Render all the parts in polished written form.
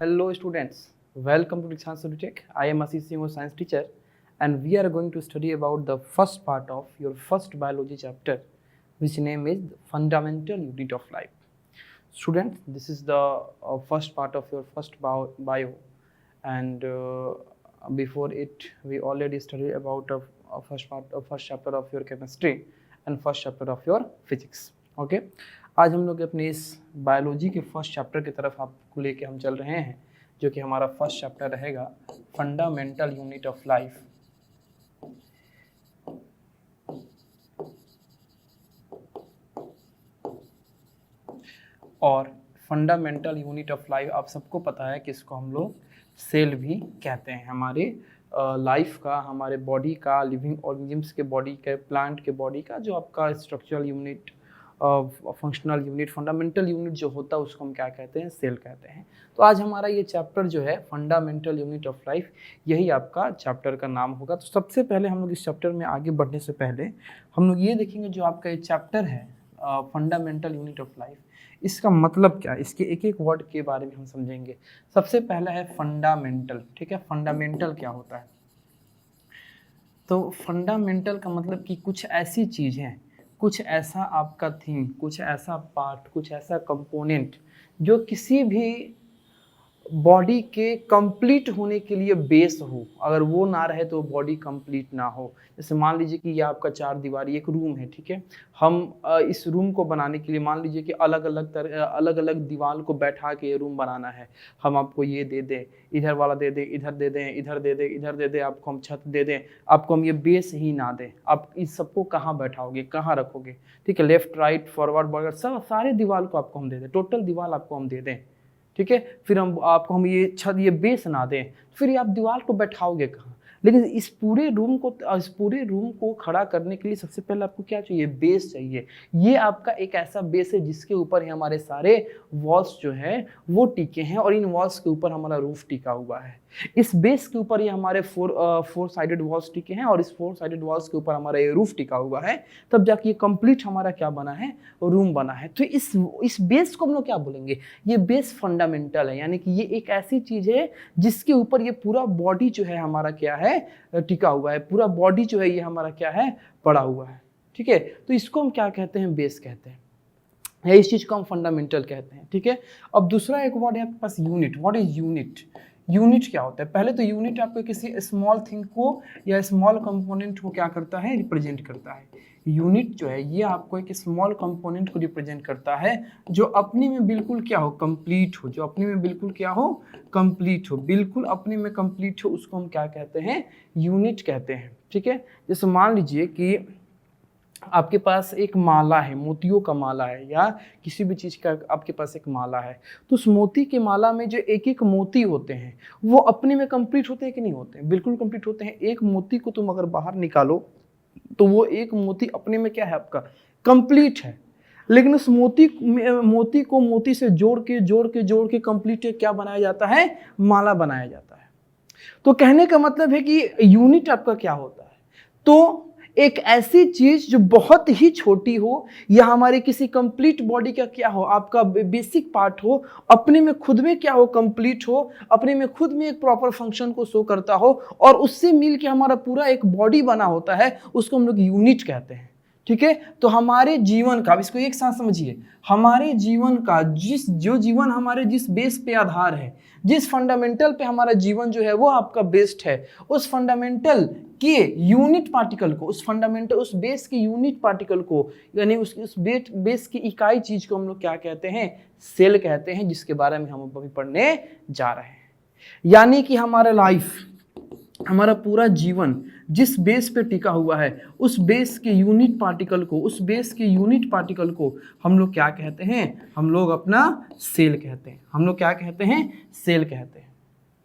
Hello students, welcome to Dikshant Study Tech. I am Ashish Singh, science teacher, and we are going to study about the first part of your first biology chapter, which name is Fundamental Unit of Life. Students, this is the first part of your first bio, and before it we already studied about first chapter of your chemistry and first chapter of your physics. Okay. आज हम लोग अपने इस biology के first chapter की तरफ आपको लेके हम चल रहे हैं, जो कि हमारा फर्स्ट चैप्टर रहेगा फंडामेंटल यूनिट ऑफ लाइफ। और फंडामेंटल यूनिट ऑफ लाइफ आप सबको पता है कि इसको हम लोग सेल भी कहते हैं। हमारे लाइफ का, हमारे बॉडी का, लिविंग ऑर्गेनिजम्स के बॉडी के, प्लांट के बॉडी का जो आपका structural unit, functional unit, fundamental unit जो होता है उसको हम क्या कहते हैं? सेल कहते हैं। तो आज हमारा ये चैप्टर जो है फंडामेंटल यूनिट ऑफ लाइफ, यही आपका चैप्टर का नाम होगा। तो सबसे पहले हम लोग इस चैप्टर में आगे बढ़ने से पहले हम लोग ये देखेंगे जो आपका ये चैप्टर है फंडामेंटल यूनिट ऑफ लाइफ, इसका मतलब क्या है, इसके एक एक वर्ड के बारे में हम समझेंगे। सबसे पहला है फंडामेंटल। ठीक है, फंडामेंटल क्या होता है? तो फंडामेंटल का मतलब कि कुछ ऐसी चीज़ है, कुछ ऐसा आपका थीम, कुछ ऐसा पार्ट, कुछ ऐसा कंपोनेंट जो किसी भी बॉडी के कंप्लीट होने के लिए बेस हो। अगर वो ना रहे तो बॉडी कंप्लीट ना हो। जैसे मान लीजिए कि ये आपका चार दीवारी एक रूम है, ठीक है। हम इस रूम को बनाने के लिए मान लीजिए कि अलग अलग दीवार को बैठा के ये रूम बनाना है। हम आपको ये दे दें, इधर वाला दे दें, इधर दे दें, इधर दे दें, इधर दे दें, आपको हम छत दे दें, आपको हम ये बेस ही ना दें, आप इस सबको कहाँ बैठाओगे, कहाँ रखोगे? ठीक है, लेफ्ट राइट फॉरवर्ड बैकवर्ड सब सारे दीवार को आपको हम दे दें, टोटल दीवार आपको हम दे दें, ठीक है। फिर हम ये छत, ये बेस ना दें, फिर आप दीवार को बैठाओगे कहाँ? लेकिन इस पूरे रूम को खड़ा करने के लिए सबसे पहले आपको क्या चाहिए? बेस चाहिए। ये आपका एक ऐसा बेस है जिसके ऊपर ही हमारे सारे वॉल्स जो है वो टिके हैं, और इन वॉल्स के ऊपर हमारा रूफ टिका हुआ है। इस बेस के ऊपर ये हमारे फोर साइडेड वॉल्स टिके हैं, और इस फोर साइडेड वॉल्स के ऊपर हमारा ये रूफ टिका हुआ है। तब जाके ये कंप्लीट हमारा क्या बना है? रूम बना है। तो इस बेस को हम लोग क्या बोलेंगे? ये बेस फंडामेंटल है, यानी कि ये एक ऐसी चीज है जिसके ऊपर ये पूरा बॉडी जो है हमारा क्या है? टिका हुआ है। पूरा बॉडी जो है ये हमारा क्या है? पड़ा हुआ है। ठीक है, तो इसको हम क्या कहते हैं? बेस कहते हैं, या इस चीज को हम फंडामेंटल कहते हैं। ठीक है, अब दूसरा एक वर्ड है आपके पास, unit. What is unit? Unit क्या होता है? पहले तो यूनिट आपको किसी स्मॉल थिंग को या स्मॉल कंपोनेंट को क्या करता है? रिप्रेजेंट करता है। यूनिट जो है ये आपको एक स्मॉल कंपोनेंट को रिप्रेजेंट करता है जो अपने में बिल्कुल क्या हो? कंप्लीट हो। जो अपने में बिल्कुल क्या हो? कंप्लीट हो, बिल्कुल अपने में कंप्लीट हो, उसको हम क्या कहते हैं? यूनिट कहते हैं। ठीक है, जैसे मान लीजिए कि आपके पास एक माला है, मोतियों का माला है, या किसी भी चीज़ का आपके पास एक माला है, तो उस मोती के माला में जो एक एक मोती होते हैं वो अपने में कंप्लीट होते हैं कि नहीं होते हैं? बिल्कुल कंप्लीट होते हैं। एक मोती को तुम अगर बाहर निकालो तो वो एक मोती अपने में क्या है? आपका कंप्लीट है। लेकिन उस मोती को मोती से जोड़ के कंप्लीट क्या बनाया जाता है? माला बनाया जाता है। तो कहने का मतलब है कि यूनिट आपका क्या होता है? तो एक ऐसी चीज जो बहुत ही छोटी हो, या हमारे किसी कंप्लीट बॉडी का क्या हो? आपका बेसिक पार्ट हो, अपने में खुद में क्या हो? कंप्लीट हो, अपने में खुद में एक प्रॉपर फंक्शन को शो करता हो, और उससे मिल के हमारा पूरा एक बॉडी बना होता है, उसको हम लोग यूनिट कहते हैं। ठीक है, तो हमारे जीवन का, इसको एक साथ समझिए, हमारे जीवन का जीवन हमारे जिस बेस पे आधार है, जिस फंडामेंटल पे हमारा जीवन जो है वो आपका बेस्ड है, उस फंडामेंटल के यूनिट पार्टिकल को, उस बेस के यूनिट पार्टिकल को, यानी उस बेस की इकाई चीज को हम लोग क्या कहते हैं? सेल कहते हैं, जिसके बारे में हम अभी पढ़ने जा रहे हैं। यानी कि हमारा लाइफ, हमारा पूरा जीवन जिस बेस पे टिका हुआ है, उस बेस के यूनिट पार्टिकल को हम लोग क्या कहते हैं? हम लोग अपना सेल कहते हैं। हम लोग क्या कहते हैं? सेल कहते हैं।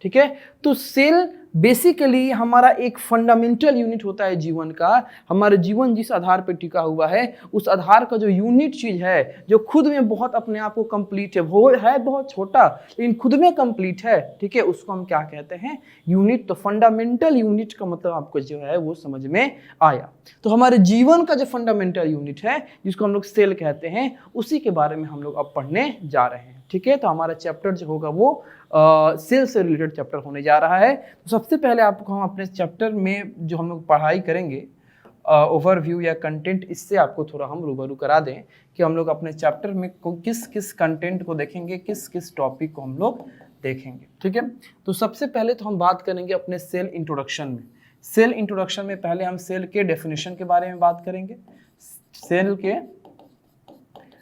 ठीक है, तो सेल बेसिकली हमारा एक फंडामेंटल यूनिट होता है जीवन का। हमारा जीवन जिस आधार पर टिका हुआ है, उस आधार का जो यूनिट चीज है, जो खुद में बहुत अपने आप को कंप्लीट है, वो है बहुत छोटा लेकिन खुद में कंप्लीट है। ठीक है, उसको हम क्या कहते हैं? यूनिट। तो फंडामेंटल यूनिट का मतलब आपको जो है वो समझ में आया। तो हमारे जीवन का जो फंडामेंटल यूनिट है, जिसको हम लोग सेल कहते हैं, उसी के बारे में हम लोग अब पढ़ने जा रहे हैं। ठीक है। तो हमारा चैप्टर जो होगा वो सेल से रिलेटेड चैप्टर होने जा रहा है। तो सबसे पहले आपको हम अपने चैप्टर में जो हम लोग पढ़ाई करेंगे ओवरव्यू या कंटेंट, इससे आपको थोड़ा हम रूबरू करा दें कि हम लोग अपने चैप्टर में किस किस कंटेंट को देखेंगे, किस किस टॉपिक को हम लोग देखेंगे, ठीक है। तो सबसे पहले तो हम बात करेंगे अपने सेल इंट्रोडक्शन में। सेल इंट्रोडक्शन में पहले हम सेल के डेफिनेशन के बारे में बात करेंगे, सेल के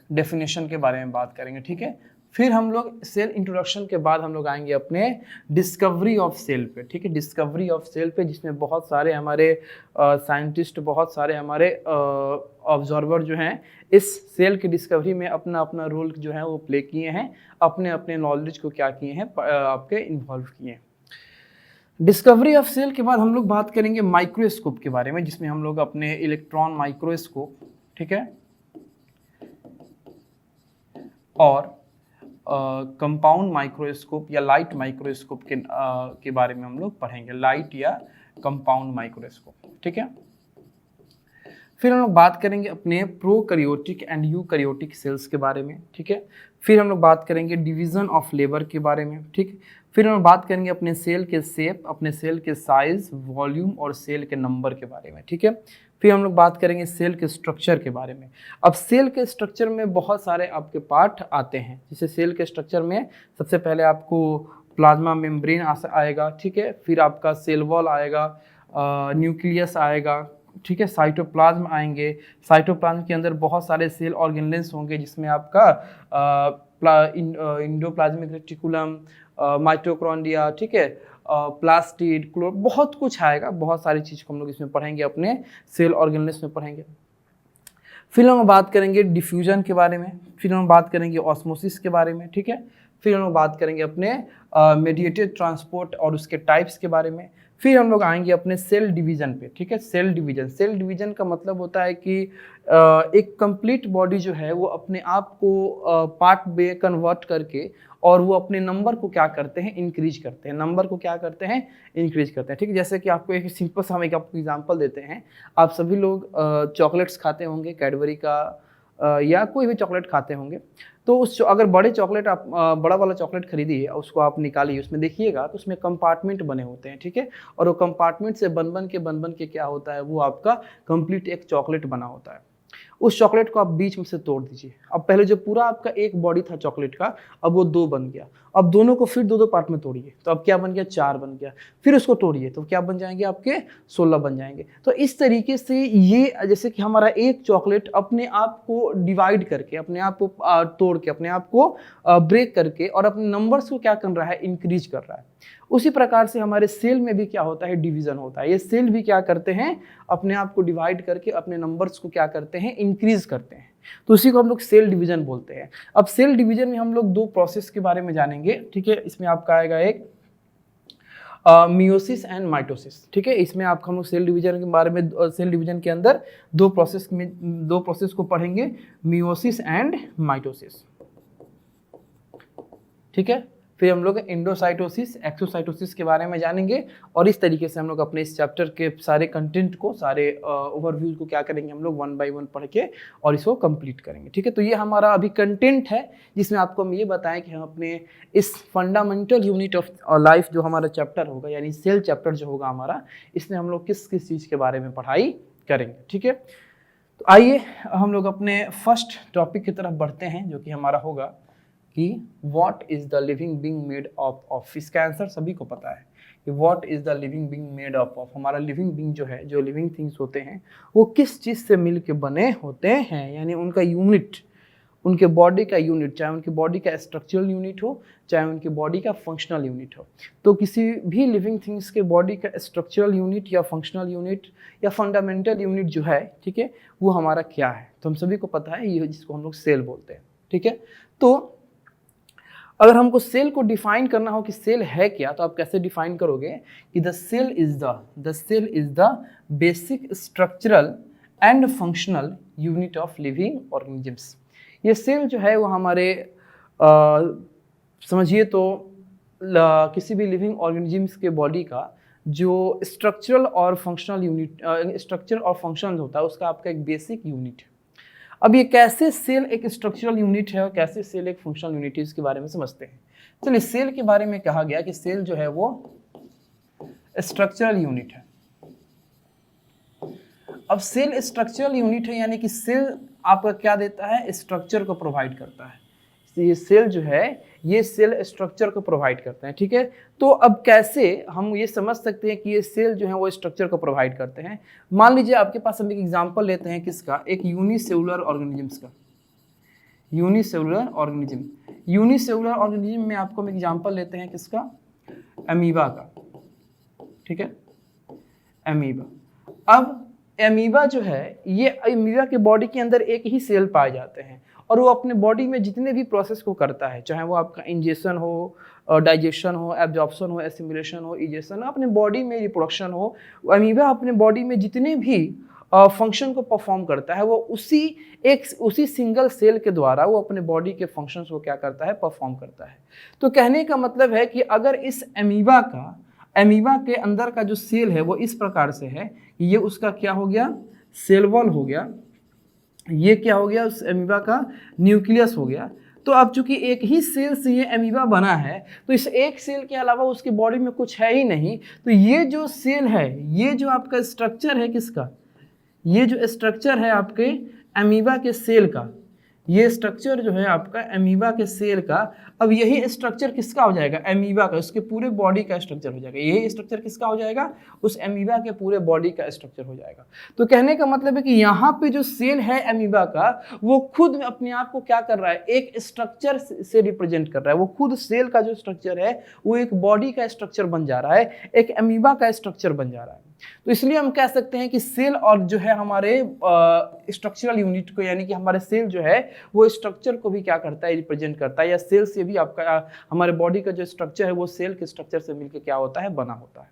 डेफिनेशन के बारे में बात करेंगे, ठीक है। फिर हम लोग सेल इंट्रोडक्शन के बाद हम लोग आएंगे अपने डिस्कवरी ऑफ सेल पे, ठीक है। डिस्कवरी ऑफ सेल पे, जिसमें बहुत सारे हमारे साइंटिस्ट, बहुत सारे हमारे ऑब्जर्वर जो हैं इस सेल की डिस्कवरी में अपना अपना रोल जो है वो प्ले किए हैं, अपने अपने नॉलेज को क्या किए हैं, आपके इन्वॉल्व किए हैं। डिस्कवरी ऑफ सेल के बाद हम लोग बात करेंगे माइक्रोस्कोप के बारे में, जिसमें हम लोग अपने इलेक्ट्रॉन माइक्रोस्कोप, ठीक है, और कंपाउंड माइक्रोस्कोप या लाइट माइक्रोस्कोप के बारे में हम लोग पढ़ेंगे, लाइट या कंपाउंड माइक्रोस्कोप, ठीक है। फिर हम लोग बात करेंगे अपने प्रोकैरियोटिक एंड यूकैरियोटिक सेल्स के बारे में, ठीक है। फिर हम लोग बात करेंगे डिवीजन ऑफ लेबर के बारे में, ठीक। फिर हम लोग बात करेंगे अपने सेल के शेप, अपने सेल के साइज, वॉल्यूम और सेल के नंबर के बारे में, ठीक है। फिर हम लोग बात करेंगे सेल के स्ट्रक्चर के बारे में। अब सेल के स्ट्रक्चर में बहुत सारे आपके पार्ट आते हैं, जैसे सेल के स्ट्रक्चर में सबसे पहले आपको प्लाज्मा मेम्ब्रेन आएगा, ठीक है। फिर आपका सेल वॉल आएगा, न्यूक्लियस आएगा, ठीक है, साइटोप्लाज्म आएंगे। साइटोप्लाज्म के अंदर बहुत सारे सेल ऑर्गेनेल्स होंगे, जिसमें आपका इंडोप्लाज्मिक रेटिकुलम, माइटोकॉन्ड्रिया, ठीक है, प्लास्टिड, क्लोर, बहुत कुछ आएगा। बहुत सारी चीज़ को हम लोग इसमें पढ़ेंगे, अपने सेल ऑर्गेनेल्स में पढ़ेंगे। फिर हम बात करेंगे डिफ्यूजन के बारे में, फिर हम बात करेंगे ऑस्मोसिस के बारे में, ठीक है। फिर हम लोग बात करेंगे अपने मेडिएटेड ट्रांसपोर्ट और उसके टाइप्स के बारे में। फिर हम लोग आएंगे अपने सेल डिवीजन पे, ठीक है। सेल डिवीजन, सेल डिवीजन का मतलब होता है कि एक कंप्लीट बॉडी जो है वो अपने आप को पार्ट में कन्वर्ट करके और वो अपने नंबर को क्या करते हैं, इंक्रीज करते हैं, नंबर को क्या करते हैं, इंक्रीज करते हैं, ठीक है। जैसे कि आपको एक सिंपल सा हम एक आपको एग्जांपल देते हैं। आप सभी लोग चॉकलेट्स खाते होंगे, कैडबरी का या कोई भी चॉकलेट खाते होंगे। तो उस अगर बड़े चॉकलेट आप बड़ा वाला चॉकलेट खरीदिए, उसको आप निकालिए, उसमें देखिएगा तो उसमें कंपार्टमेंट बने होते हैं, ठीक है। और वो कंपार्टमेंट से बन बन के क्या होता है, वो आपका कंप्लीट एक चॉकलेट बना होता है। उस चॉकलेट को आप बीच में से तोड़ दीजिए। अब पहले जो पूरा आपका एक बॉडी था चॉकलेट का, अब वो 2 बन गया। अब दोनों को फिर 2-2 पार्ट में तोड़िए, तो अब क्या बन गया, 4 बन गया। फिर उसको तोड़िए तो क्या बन जाएंगे, आपके 16 बन जाएंगे। तो इस तरीके से ये जैसे कि हमारा एक चॉकलेट अपने आप को डिवाइड करके, अपने आप को तोड़ के, अपने आप को ब्रेक करके और अपने नंबर्स को क्या कर रहा है, इंक्रीज कर रहा है। उसी प्रकार से हमारे सेल में भी क्या होता है, डिवीजन होता है। ये सेल भी क्या करते हैं, अपने आप को डिवाइड करके अपने नंबर्स को क्या करते हैं, इंक्रीज करते हैं। तो उसी को हम लोग सेल डिवीजन बोलते हैं। अब सेल डिवीजन में हम लोग 2 प्रोसेस के बारे में जानेंगे, ठीक है। इसमें आपका आएगा एक मियोसिस एंड माइटोसिस, ठीक है। इसमें आप हम लोग सेल डिवीजन के बारे में, सेल डिवीजन के अंदर 2 प्रोसेस को पढ़ेंगे, मियोसिस एंड माइटोसिस, ठीक है। फिर हम लोग एंडोसाइटोसिस, एक्सोसाइटोसिस के बारे में जानेंगे। और इस तरीके से हम लोग अपने इस चैप्टर के सारे कंटेंट को, सारे ओवरव्यू को क्या करेंगे, हम लोग 1 बाय 1 पढ़ के और इसको कंप्लीट करेंगे, ठीक है। तो ये हमारा अभी कंटेंट है, जिसमें आपको हम ये बताएं कि हम अपने इस फंडामेंटल यूनिट ऑफ लाइफ जो हमारा चैप्टर होगा, यानी सेल चैप्टर जो होगा हमारा, इसमें हम लोग किस किस चीज़ के बारे में पढ़ाई करेंगे, ठीक है। तो आइए हम लोग अपने फर्स्ट टॉपिक की तरफ बढ़ते हैं, जो कि हमारा होगा कि what is the living being made of. इसका आंसर सभी को पता है कि what is the living being made of. हमारा लिविंग बीइंग जो है, जो लिविंग थिंग्स होते हैं, वो किस चीज़ से मिल के बने होते हैं, यानी उनका यूनिट, उनके बॉडी का यूनिट, चाहे उनकी बॉडी का स्ट्रक्चरल यूनिट हो, चाहे उनकी बॉडी का फंक्शनल यूनिट हो। तो किसी भी लिविंग थिंग्स के बॉडी का स्ट्रक्चरल यूनिट या फंक्शनल यूनिट या फंडामेंटल यूनिट जो है, ठीक है, वो हमारा क्या है। तो हम सभी को पता है, ये जिसको हम लोग सेल बोलते हैं, ठीक है। तो अगर हमको सेल को डिफाइन करना हो कि सेल है क्या, तो आप कैसे डिफाइन करोगे कि the cell is the basic structural and functional unit of living organisms. ये सेल जो है वो हमारे समझिए तो किसी भी लिविंग ऑर्गेनिजम्स के बॉडी का जो स्ट्रक्चरल और फंक्शनल यूनिट, स्ट्रक्चर और फंक्शन होता है, उसका आपका एक बेसिक यूनिट है। अब ये कैसे सेल एक स्ट्रक्चरल यूनिट है और कैसे सेल एक फंक्शनल यूनिट है इसके बारे में समझते हैं। चलिए, सेल के बारे में कहा गया कि सेल जो है वो स्ट्रक्चरल यूनिट है। अब सेल स्ट्रक्चरल यूनिट है यानी कि सेल आपका क्या देता है, स्ट्रक्चर को प्रोवाइड करता है। ये सेल जो है ये सेल स्ट्रक्चर को प्रोवाइड करते हैं, ठीक है। तो अब कैसे हम ये समझ सकते हैं कि ये सेल जो है वो स्ट्रक्चर को प्रोवाइड करते हैं। मान लीजिए आपके पास हम एक एग्जांपल लेते हैं किसका, एक यूनिसेलुलर ऑर्गेनिजम्स का। यूनिसेलुलर ऑर्गेनिज्म में आपको हम एग्जांपल लेते हैं किसका, अमीबा का, ठीक है, अमीबा। अब अमीबा जो है ये अमीबा के बॉडी के अंदर एक ही सेल पाए जाते हैं और वो अपने बॉडी में जितने भी प्रोसेस को करता है, चाहे वो आपका इंजेक्शन हो, डाइजेशन हो, एब्जॉर्प्शन हो, एसिमिलेशन हो, इजेशन, अपने बॉडी में रिप्रोडक्शन हो, अमीबा अपने बॉडी में जितने भी फंक्शन को परफॉर्म करता है वो उसी सिंगल सेल के द्वारा वो अपने बॉडी के फंक्शंस को क्या करता है, परफॉर्म करता है। तो कहने का मतलब है कि अगर इस अमीबा के अंदर का जो सेल है वो इस प्रकार से है, ये उसका क्या हो गया, सेल वॉल हो गया, ये क्या हो गया, उस अमीबा का न्यूक्लियस हो गया। तो अब चूंकि एक ही सेल से ये अमीबा बना है तो इस एक सेल के अलावा उसकी बॉडी में कुछ है ही नहीं। तो ये जो सेल है, ये जो आपका स्ट्रक्चर है किसका, ये जो स्ट्रक्चर है आपके अमीबा के सेल का, ये स्ट्रक्चर जो है आपका अमीबा के सेल का, अब यही स्ट्रक्चर किसका हो जाएगा, अमीबा का, उसके पूरे बॉडी का स्ट्रक्चर हो जाएगा। यही स्ट्रक्चर किसका हो जाएगा, उस अमीबा के पूरे बॉडी का स्ट्रक्चर हो जाएगा। तो कहने का मतलब है कि यहाँ पे जो सेल है अमीबा का वो खुद अपने आप को क्या कर रहा है, एक स्ट्रक्चर से रिप्रेजेंट कर रहा है। वो खुद सेल का जो स्ट्रक्चर है वो एक बॉडी का स्ट्रक्चर बन जा रहा है, एक अमीबा का स्ट्रक्चर बन जा रहा है। तो इसलिए हम कह सकते हैं कि सेल और जो है हमारे स्ट्रक्चरल यूनिट को, यानी कि हमारे सेल जो है वो स्ट्रक्चर को भी क्या करता है, रिप्रेजेंट करता है, या सेल से भी आपका हमारे बॉडी का जो स्ट्रक्चर है वो सेल के स्ट्रक्चर से मिलकर क्या होता है, बना होता है।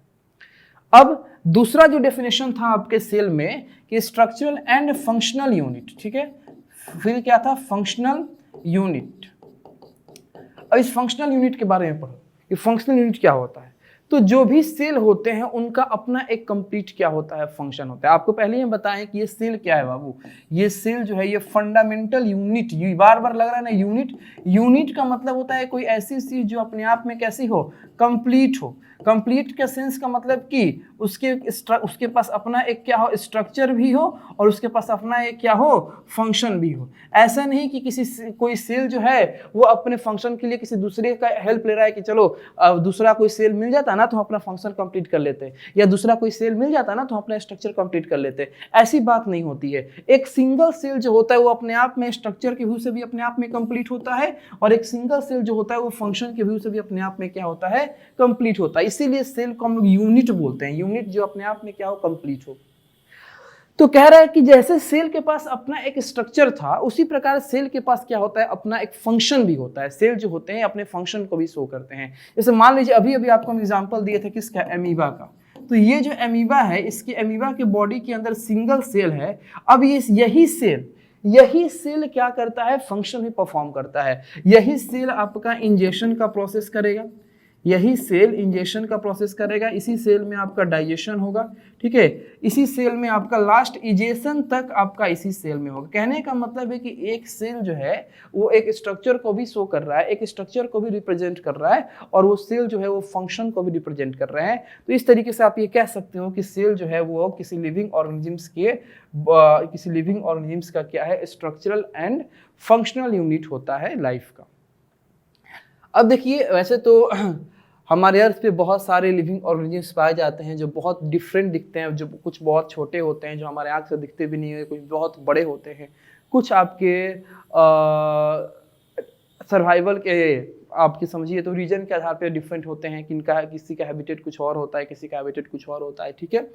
अब दूसरा जो डेफिनेशन था आपके सेल में कि स्ट्रक्चरल एंड फंक्शनल यूनिट, ठीक है, फिर क्या था, फंक्शनल यूनिट। अब इस फंक्शनल यूनिट के बारे में पढ़ो कि फंक्शनल यूनिट क्या होता है। तो जो भी सेल होते हैं उनका अपना एक कंप्लीट क्या होता है, फंक्शन होता है। आपको पहले ही बताएं कि ये सेल क्या है बाबू, ये सेल जो है ये फंडामेंटल यूनिट, बार बार लग रहा है ना यूनिट का मतलब होता है कोई ऐसी चीज जो अपने आप में कैसी हो, कंप्लीट हो। कंप्लीट के सेंस का मतलब कि उसके पास अपना एक क्या हो, स्ट्रक्चर भी हो और उसके पास अपना एक क्या हो, फंक्शन भी हो। ऐसा नहीं कि कोई सेल जो है वो अपने फंक्शन के लिए किसी दूसरे का हेल्प ले रहा है कि चलो दूसरा कोई सेल मिल जाता ना तो हम अपना फंक्शन कंप्लीट कर लेते, या दूसरा कोई सेल मिल जाता ना तो हम अपना स्ट्रक्चर कंप्लीट कर लेते। ऐसी बात नहीं होती है। एक सिंगल सेल जो होता है वो अपने आप में स्ट्रक्चर के व्यू से भी अपने आप में कंप्लीट होता है, और एक सिंगल सेल जो होता है वो फंक्शन के व्यू से भी अपने आप में क्या होता है, कंप्लीट होता है। इसीलिए सेल को हम लोग यूनिट बोलते हैं, यूनिट जो अपने आप में क्या हो, कंप्लीट हो। तो कह रहा है कि जैसे सेल के पास अपना एक स्ट्रक्चर था उसी प्रकार सेल के पास क्या होता है, अपना एक फंक्शन भी होता है। सेल जो होते हैं अपने फंक्शन को भी शो करते हैं। जैसे मान लीजिए अभी आपको हम एग्जांपल दिए थे किसका, अमीबा का। तो ये जो अमीबा है इसके अमीबा के बॉडी के अंदर सिंगल सेल है। अब यही सेल क्या करता है, फंक्शन भी परफॉर्म करता है। यही सेल आपका इंजेक्शन का प्रोसेस करेगा, यही सेल इंजेक्शन का प्रोसेस करेगा, इसी सेल में आपका डाइजेशन होगा, ठीक है, इसी सेल में आपका लास्ट इजेशन तक आपका इसी सेल में होगा। कहने का मतलब है कि एक सेल जो है वो एक स्ट्रक्चर को भी शो कर रहा है, एक स्ट्रक्चर को भी रिप्रेजेंट कर रहा है, और वो सेल जो है वो फंक्शन को भी रिप्रेजेंट कर रहे हैं। तो इस तरीके से आप ये कह सकते हो कि सेल जो है वो किसी लिविंग ऑर्गेनिजम्स का क्या है, स्ट्रक्चरल एंड फंक्शनल यूनिट होता है लाइफ का। अब देखिए, वैसे तो हमारे अर्थ पे बहुत सारे लिविंग ऑर्गेनिजम्स पाए जाते हैं जो बहुत डिफरेंट दिखते हैं, जो कुछ बहुत छोटे होते हैं जो हमारे आँख से दिखते भी नहीं है, कुछ बहुत बड़े होते हैं, कुछ आपके सर्वाइवल के आपकी समझिए तो रीजन के आधार पे डिफरेंट होते हैं। किसी का हैबिटेट कुछ और होता है, किसी का हैबिटेट कुछ और होता है, ठीक है।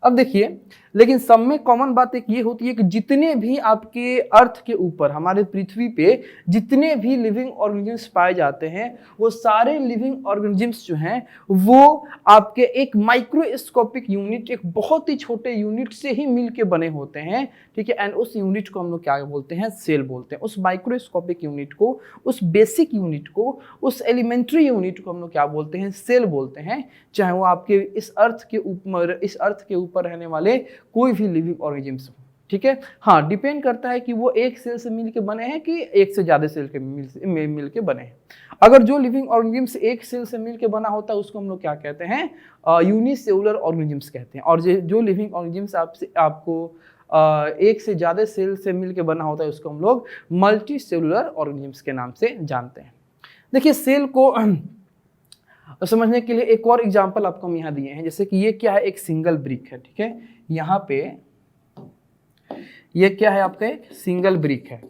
अब देखिए, लेकिन सब में कॉमन बात एक ये होती है कि जितने भी आपके अर्थ के ऊपर, हमारे पृथ्वी पे जितने भी लिविंग ऑर्गेनिजम्स पाए जाते हैं वो सारे लिविंग ऑर्गेनिजम्स जो हैं वो आपके एक माइक्रोस्कोपिक यूनिट, एक बहुत ही छोटे यूनिट से ही मिलके बने होते हैं, ठीक है। एंड उस यूनिट को हम लोग क्या बोलते हैं, सेल बोलते हैं। उस माइक्रोस्कोपिक यूनिट को, उस बेसिक यूनिट को, उस एलिमेंट्री यूनिट को हम लोग क्या बोलते हैं, सेल बोलते हैं। चाहे वो आपके इस अर्थ के ऊपर रहने वाले कोई भी लिविंग ऑर्गेनिजम्स हो, ठीक है। हाँ, डिपेंड करता है कि वो एक सेल से मिलके बने हैं कि एक से ज़्यादा सेल के मिलके बने हैं। अगर जो लिविंग ऑर्गेनिज्म्स एक सेल से मिलके बना होता है उसको हम लोग क्या कहते हैं, यूनिसेलुलर ऑर्गेनिज्म्स कहते हैं। और जो लिविंग ऑर्गेनिज्म्स आपको एक से ज़्यादा सेल से मिलके बना होता है उसको हम लोग मल्टी सेलुलर ऑर्गेनिज्म्स के नाम से जानते हैं। देखिए, सेल को समझने के लिए एक और एग्जांपल आपको हम यहाँ दिए हैं। जैसे कि ये क्या है, एक सिंगल ब्रिक है, ठीक है। यहाँ पे ये क्या है, आपका एक सिंगल ब्रिक है,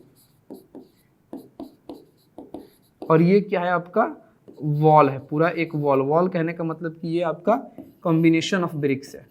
और ये क्या है, आपका वॉल है, पूरा एक वॉल। वॉल कहने का मतलब कि ये आपका कॉम्बिनेशन ऑफ ब्रिक्स है।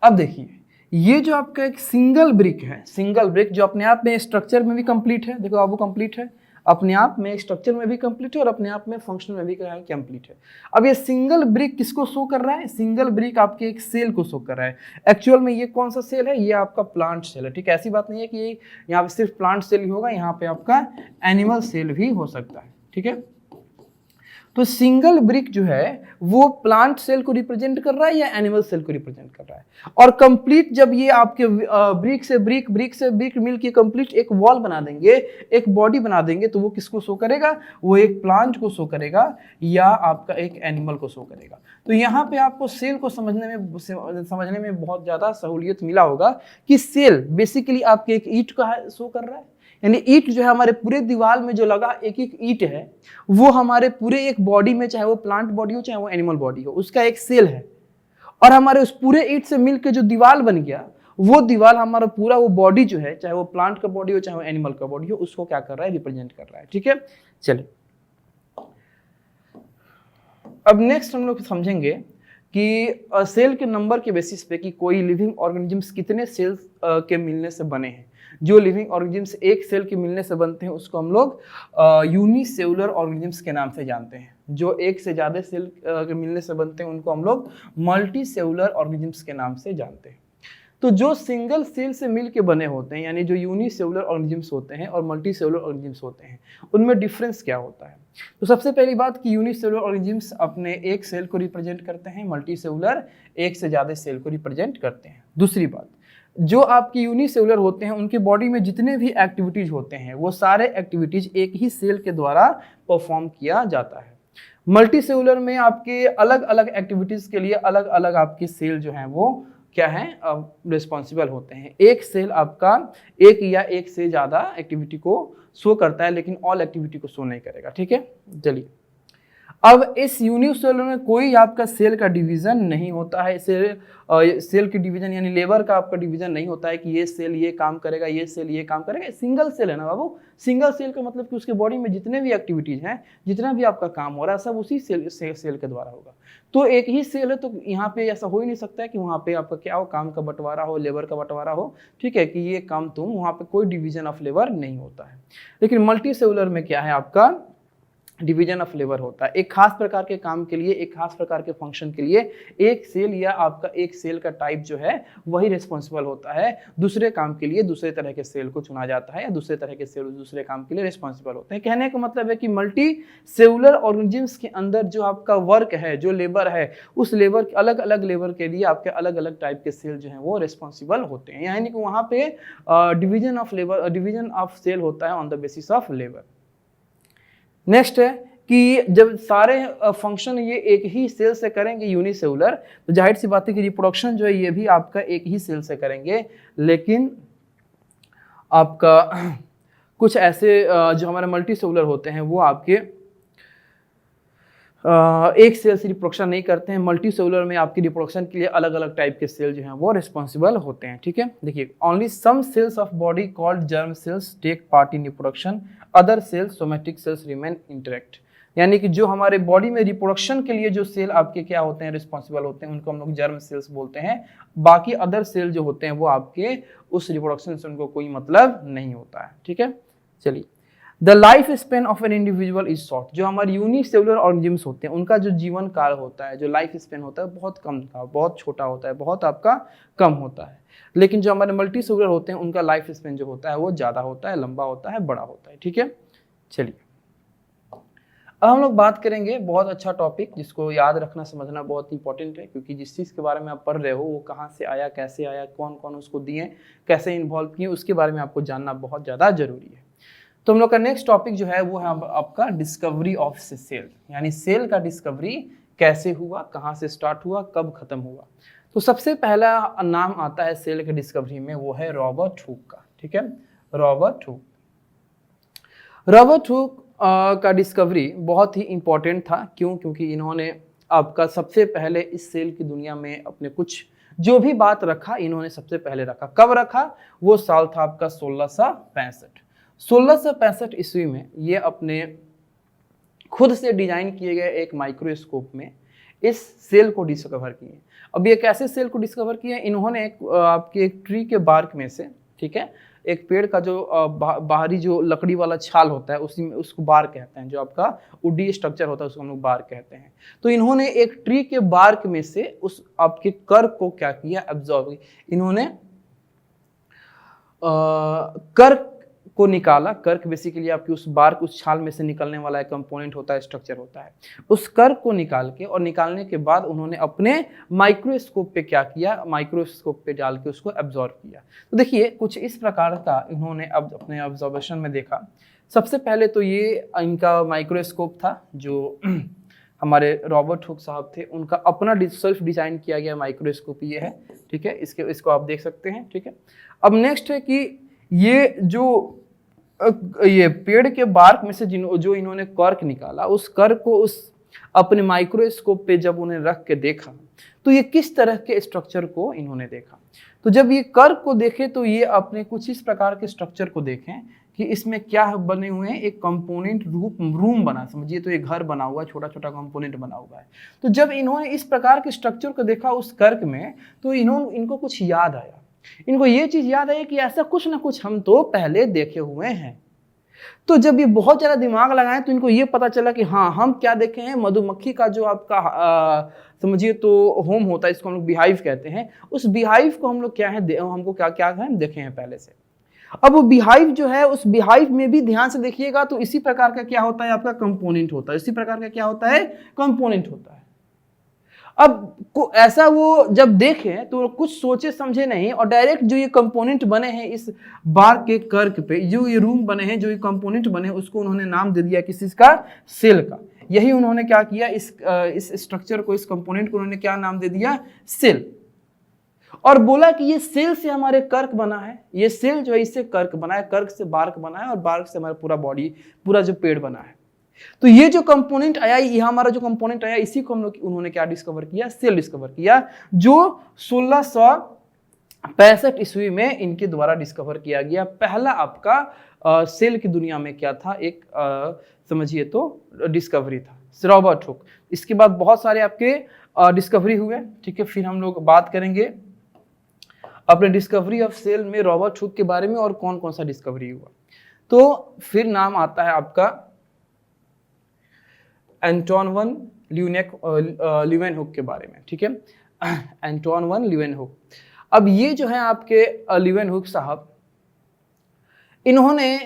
अब देखिए, ये जो आपका एक सिंगल ब्रिक है, सिंगल ब्रिक जो अपने आप में स्ट्रक्चर में भी कंप्लीट है, देखो अब वो कंप्लीट है, अपने आप में स्ट्रक्चर में भी कंप्लीट है और अपने आप में फंक्शन में भी कंप्लीट है। अब ये सिंगल ब्रिक किसको शो कर रहा है, सिंगल ब्रिक आपके एक सेल को शो कर रहा है। एक्चुअल में ये कौन सा सेल है, ये आपका प्लांट सेल है, ठीक है। ऐसी बात नहीं है कि ये यहाँ पे सिर्फ प्लांट सेल ही होगा, यहाँ पे आपका एनिमल सेल भी हो सकता है, ठीक है। तो सिंगल ब्रिक जो है वो प्लांट सेल को रिप्रेजेंट कर रहा है या एनिमल सेल को रिप्रेजेंट कर रहा है। और कंप्लीट जब ये आपके ब्रिक से ब्रिक मिल के कंप्लीट एक वॉल बना देंगे, एक बॉडी बना देंगे, तो वो किसको शो करेगा, वो एक प्लांट को शो करेगा या आपका एक एनिमल को शो करेगा। तो यहाँ पे आपको सेल को समझने में बहुत ज़्यादा सहूलियत मिला होगा कि सेल बेसिकली आपके एक ईंट का शो कर रहा है। यानी ईंट जो है हमारे पूरे दीवार में जो लगा एक एक ईंट है, वो हमारे पूरे एक बॉडी में, चाहे वो प्लांट बॉडी हो चाहे वो एनिमल बॉडी हो, उसका एक सेल है। और हमारे उस पूरे ईंट से मिलकर जो दीवार बन गया, वो दीवार हमारा पूरा वो बॉडी जो है, चाहे वो प्लांट का बॉडी हो चाहे वो एनिमल का बॉडी हो, उसको क्या कर रहा है, रिप्रेजेंट कर रहा है, ठीक है। चलिए, अब नेक्स्ट हम लोग समझेंगे कि सेल के नंबर के बेसिस पे कि कोई लिविंग ऑर्गेनिजम्स कितने सेल्स के मिलने से बने हैं। जो लिविंग ऑर्गेनिजम्स एक सेल के मिलने से बनते हैं उसको हम लोग यूनिसेलुलर ऑर्गेनिजम्स के नाम से जानते हैं। जो एक से ज़्यादा सेल के मिलने से बनते हैं उनको हम लोग मल्टी सेलुलर ऑर्गेनिजम्स के नाम से जानते हैं। तो जो सिंगल सेल से मिल के बने होते हैं, यानी जो यूनिसेलुलर ऑर्गेनिजम्स होते हैं और मल्टी सेलुलर ऑर्गेनिजम्स होते हैं, उनमें डिफरेंस क्या होता है। तो सबसे पहली बात कि यूनिसेलुलर ऑर्गेनिजम्स अपने एक सेल को रिप्रेजेंट करते हैं, मल्टी सेलुलर एक से ज़्यादा सेल को रिप्रेजेंट करते हैं। दूसरी बात, जो आपके यूनिसेलुलर होते हैं उनके बॉडी में जितने भी एक्टिविटीज होते हैं वो सारे एक्टिविटीज एक ही सेल के द्वारा परफॉर्म किया जाता है। मल्टी सेलुलर में आपके अलग अलग एक्टिविटीज के लिए अलग अलग आपके सेल जो हैं वो क्या है, रिस्पॉन्सिबल होते हैं। एक सेल आपका एक या एक से ज़्यादा एक्टिविटी को शो करता है, लेकिन ऑल एक्टिविटी को शो नहीं करेगा, ठीक है। चलिए, अब इस यूनिसेलुलर में कोई आपका सेल का डिवीजन नहीं होता है। सेल की डिवीजन यानी लेबर का आपका डिवीजन नहीं होता है कि ये सेल ये काम करेगा, ये सेल ये काम करेगा। सिंगल सेल है ना बाबू, सिंगल सेल का मतलब कि उसके बॉडी में जितने भी एक्टिविटीज हैं, जितना भी आपका काम हो रहा है, सब उसी सेल के द्वारा होगा। तो एक ही सेल है, तो यहाँ पे ऐसा हो ही नहीं सकता है कि वहाँ पे आपका क्या हो, काम का बंटवारा हो, लेबर का बंटवारा हो, ठीक है, कि ये काम तुम, वहाँ पे कोई डिवीजन ऑफ लेबर नहीं होता है। लेकिन मल्टी सेलुलर में क्या है, आपका डिवीजन ऑफ लेबर होता है। एक खास प्रकार के काम के लिए, एक खास प्रकार के फंक्शन के लिए एक सेल या आपका एक सेल का टाइप जो है वही रिस्पॉन्सिबल होता है। दूसरे काम के लिए दूसरे तरह के सेल को चुना जाता है या दूसरे तरह के सेल दूसरे काम के लिए रिस्पॉन्सिबल होते हैं। कहने का मतलब है कि मल्टी सेलुलर ऑर्गेनिजम्स के अंदर जो आपका वर्क है, जो लेबर है, उस लेबर अलग अलग लेबर के लिए आपके अलग अलग टाइप के सेल जो है वो रिस्पॉन्सिबल होते हैं। यानी कि वहाँ पे division of labour, division of cell होता है on the basis of labour. Next है कि जब सारे फंक्शन ये एक ही सेल से करेंगे यूनिसेलुलर, तो जाहिर सी बात है कि रिप्रोडक्शन जो है ये भी आपका एक ही सेल से करेंगे। लेकिन आपका कुछ ऐसे जो हमारे मल्टी सेलुलर होते हैं वो आपके एक सेल से रिप्रोडक्शन नहीं करते हैं। मल्टी सेलुलर में आपकी रिप्रोडक्शन के लिए अलग अलग टाइप के सेल जो हैं वो रिस्पॉन्सिबल होते हैं, ठीक है। देखिए, only some cells of body called germ cells take part in reproduction, other cells somatic cells remain intact. यानी कि जो हमारे बॉडी में रिप्रोडक्शन के लिए जो सेल आपके क्या होते हैं, रिस्पॉन्सिबल होते हैं, उनको हम लोग जर्म सेल्स बोलते हैं। बाकी अदर सेल जो होते हैं वो आपके उस रिप्रोडक्शन से उनको कोई मतलब नहीं होता है, ठीक है। चलिए, the life span of an individual is short. जो हमारे यूनिसेलुलर ऑर्गेनिजम्स होते हैं उनका जो जीवन काल होता है, जो लाइफ स्पेन होता है, बहुत कम था, बहुत छोटा होता है, बहुत आपका कम होता है। लेकिन जो हमारे मल्टी सेलुलर होते हैं उनका लाइफ स्पेन जो होता है वो ज़्यादा होता है, लंबा होता है, बड़ा होता है, ठीक है। चलिए, अब हम लोग बात करेंगे बहुत अच्छा टॉपिक जिसको याद रखना समझना बहुत इंपॉर्टेंट है, क्योंकि जिस चीज़ के बारे में आप पढ़ रहे हो वो कहाँ से आया, कैसे आया, कौन कौन उसको दिए, कैसे इन्वॉल्व किए, उसके बारे में आपको जानना बहुत ज़्यादा जरूरी है। तो हम लोग का नेक्स्ट टॉपिक जो है वो है आपका डिस्कवरी ऑफ सेल, यानी सेल का डिस्कवरी कैसे हुआ, कहाँ से स्टार्ट हुआ, कब खत्म हुआ। तो सबसे पहला नाम आता है सेल के डिस्कवरी में, वो है रॉबर्ट हुक का। ठीक है, रॉबर्ट हुक का डिस्कवरी बहुत ही इंपॉर्टेंट था। क्यों? क्योंककि इन्होंने आपका सबसे पहले इस सेल की दुनिया में अपने कुछ जो भी बात रखा, इन्होंने सबसे पहले रखा। कब रखा? वो साल था आपका 1665 ईस्वी में ये अपने खुद से डिजाइन किए गए एक माइक्रोस्कोप में इस सेल को डिस्कवर किए। अब ये कैसे सेल को डिस्कवर किए? इन्होंने आपके एक ट्री के बार्क में से, ठीक है, एक पेड़ का जो बाहरी जो लकड़ी वाला छाल होता है उसी में, उसको बार कहते हैं, जो आपका वुडी स्ट्रक्चर होता है उसको हम लोग बार कहते हैं। तो इन्होंने एक ट्री के बार्क में से उस आपके कर्क को क्या किया? एब्जॉर्ब। इन्होंने कर्क को निकाला। कर्क बेसिकली आपकी उस बार्क, उस छाल में से निकलने वाला एक कंपोनेंट होता है, स्ट्रक्चर होता है। उस कर्क को निकाल के और निकालने के बाद उन्होंने अपने माइक्रोस्कोप पे क्या किया? माइक्रोस्कोप पे डाल के उसको एब्जॉर्ब किया। तो देखिए कुछ इस प्रकार का इन्होंने अब अपने ऑब्जर्वेशन में देखा। सबसे पहले तो ये इनका माइक्रोस्कोप था जो हमारे रॉबर्ट हुक साहब थे, उनका अपना सेल्फ डिजाइन किया गया माइक्रोस्कोप ये है। ठीक है, इसको आप देख सकते हैं। ठीक है, अब नेक्स्ट है कि ये पेड़ के बार्क में से जो इन्होंने कर्क निकाला, उस कर्क को उस अपने माइक्रोस्कोप पे जब उन्हें रख के देखा तो ये किस तरह के स्ट्रक्चर को इन्होंने देखा। तो जब ये कर्क को देखे तो ये अपने कुछ इस प्रकार के स्ट्रक्चर को देखें कि इसमें क्या बने हुए हैं, एक कंपोनेंट रूम बना, समझिए तो ये घर बना हुआ है, छोटा छोटा कंपोनेंट बना हुआ है। तो जब इन्होंने इस प्रकार के स्ट्रक्चर को देखा उस कर्क में तो इनको कुछ याद आया। इनको ये चीज याद आई कि ऐसा कुछ ना कुछ हम तो पहले देखे हुए हैं। तो जब ये बहुत ज्यादा दिमाग लगाए तो इनको ये पता चला कि हाँ, हम क्या देखे हैं, मधुमक्खी का जो आपका समझिए तो होम होता है, इसको हम लोग बीहाइव कहते हैं। उस बीहाइव को हम लोग क्या है, हमको क्या क्या है देखे हैं पहले से। अब वो बीहाइव जो है, उस बीहाइव में भी ध्यान से देखिएगा तो इसी प्रकार का क्या होता है, आपका कंपोनेंट होता है। इसी प्रकार का क्या होता है, कंपोनेंट होता है। अब ऐसा वो जब देखे तो कुछ सोचे समझे नहीं और डायरेक्ट जो ये कंपोनेंट बने हैं इस बार के कर्क पे, जो ये रूम बने हैं, जो ये कंपोनेंट बने हैं, उसको उन्होंने नाम दे दिया किसी का, सेल का। यही उन्होंने क्या किया, इस स्ट्रक्चर को, इस कंपोनेंट को उन्होंने क्या नाम दे दिया, सेल। और बोला कि ये सेल से हमारे कर्क बना है, ये सेल जो है इससे कर्क बना है, कर्क से बार्क बना है और बार्क से हमारा पूरा बॉडी, पूरा जो पेड़ बना है। तो ये जो कंपोनेंट आया, ये हमारा जो कंपोनेंट आया, इसी को हम लोग उन्होंने क्या डिस्कवर किया, सेल डिस्कवर किया, जो 1665 ईस्वी में इनके द्वारा डिस्कवर किया गया। पहला आपका सेल की दुनिया में क्या था, एक समझिए तो डिस्कवरी था, रॉबर्ट हुक। इसके बाद बहुत सारे आपके डिस्कवरी हुए। ठीक है, फिर हम लोग बात करेंगे अपने डिस्कवरी ऑफ सेल में रॉबर्ट हुक के बारे में और कौन कौन सा डिस्कवरी हुआ। तो फिर नाम आता है आपका एंटोन वन ल्यूवेनहुक के बारे में। ठीक है, एंटोन वन ल्यूवेनहुक। अब ये जो है आपके ल्यूवेनहुक साहब, इन्होंने